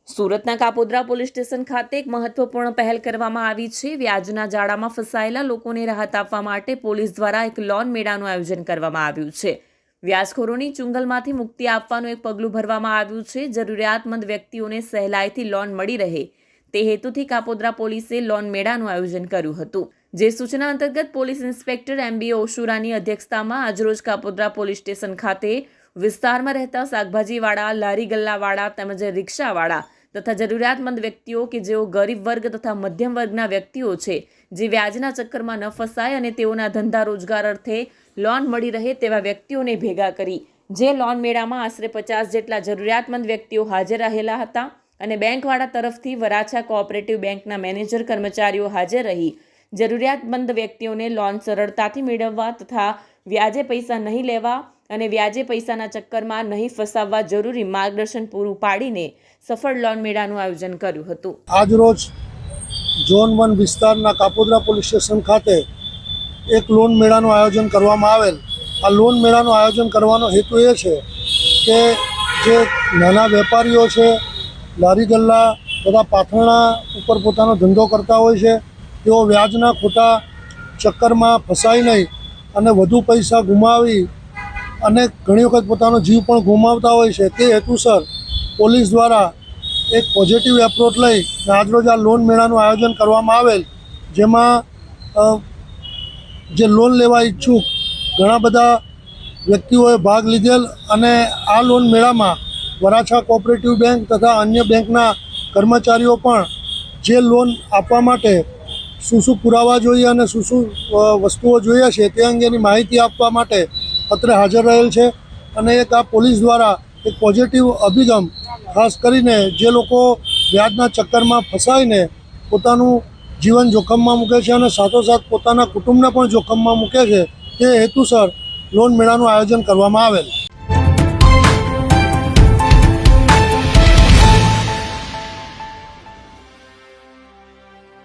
સુરતના Kapodra police station ખાતે એક મહત્વપૂર્ણ પહેલ કરવામાં આવી છે। વ્યાજના જાળામાં ફસાયેલા લોકોને રાહત આપવા માટે પોલીસ દ્વારા એક લોન મેળાનું આયોજન કરવામાં આવ્યું છે। વ્યાજખોરોની ચુંગલમાંથી મુક્તિ આપવાનું એક પગલું ભરવામાં આવ્યું છે। જરૂરિયાતમંદ વ્યક્તિઓને સહેલાઈથી લોન મળી રહે તે હેતુથી કાપોદ્રા પોલીસે લોન મેળાનું આયોજન કર્યું હતું। જે સૂચના અંતર્ગત પોલીસ ઇન્સ્પેક્ટર MB ઓશુરાની અધ્યક્ષતામાં આજરોજ કાપોદ્રા પોલીસ સ્ટેશન ખાતે વિસ્તારમાં રહેતા શાકભાજીવાળા, લારી ગલ્લાવાળા તેમજ રિક્ષાવાળા તથા જરૂરિયાતમંદ વ્યક્તિઓ કે જેઓ ગરીબ વર્ગ તથા મધ્યમ વર્ગના વ્યક્તિઓ છે, જે વ્યાજના ચક્કરમાં ન ફસાય અને તેઓના ધંધા રોજગાર અર્થે લોન મળી રહે તેવા વ્યક્તિઓને ભેગા કરી જે લોન મેળામાં આશરે 50 જેટલા જરૂરિયાતમંદ વ્યક્તિઓ હાજર રહેલા હતા અને બેંકવાળા તરફથી વરાછા કોઓપરેટિવ બેંકના મેનેજર કર્મચારીઓ હાજર રહી જરૂરિયાતમંદ વ્યક્તિઓને લોન સરળતાથી મેળવવા તથા વ્યાજે પૈસા નહીં લેવા અને વ્યાજે પૈસાના ચક્કરમાં નહીં ફસાવવા જરૂરી માર્ગદર્શન પૂરું પાડીને સફળ લોન મેળાનું આયોજન કર્યું હતું। આજરોજ ઝોન 1 વિસ્તારના કાપોદ્રા પોલીસ સ્ટેશન ખાતે એક લોન મેળાનું આયોજન કરવામાં આવેલ। આ લોન મેળાનું આયોજન કરવાનો હેતુ એ છે કે જે નાના વેપારીઓ છે, લારી ગલ્લા તથા પાથરણા ઉપર પોતાનો ધંધો કરતા હોય છે, તેઓ વ્યાજના ખોટા ચક્કરમાં ફસાય નહીં અને વધુ પૈસા ગુમાવી અને ઘણી વખત પોતાનો જીવ પણ ગુમાવતા હોય છે, તે હેતુસર પોલીસ દ્વારા એક પોઝિટિવ એપ્રોચ લઈ આજરોજ આ લોન મેળાનું આયોજન કરવામાં આવેલ। જેમાં જે લોન લેવા ઈચ્છુક ઘણા બધા વ્યક્તિઓએ ભાગ લીધેલ અને આ લોન મેળામાં વરાછા કોઓપરેટિવ બેંક તથા અન્ય બેંકના કર્મચારીઓ પણ જે લોન આપવા માટે શું શું પુરાવા જોઈએ અને શું શું વસ્તુઓ જોઈએ છે તે અંગેની માહિતી આપવા માટે અત્રે હાજર રહેલ છે અને એક આ પોલીસ દ્વારા એક પોઝિટિવ અભિગમ ખાસ કરીને જે લોકો વ્યાજના ચક્કરમાં ફસાઈને પોતાનું જીવન જોખમમાં મૂકે છે અને સાથોસાથ પોતાના કુટુંબને પણ જોખમમાં મૂકે છે તે હેતુસર લોન મેળાનું આયોજન કરવામાં આવેલ।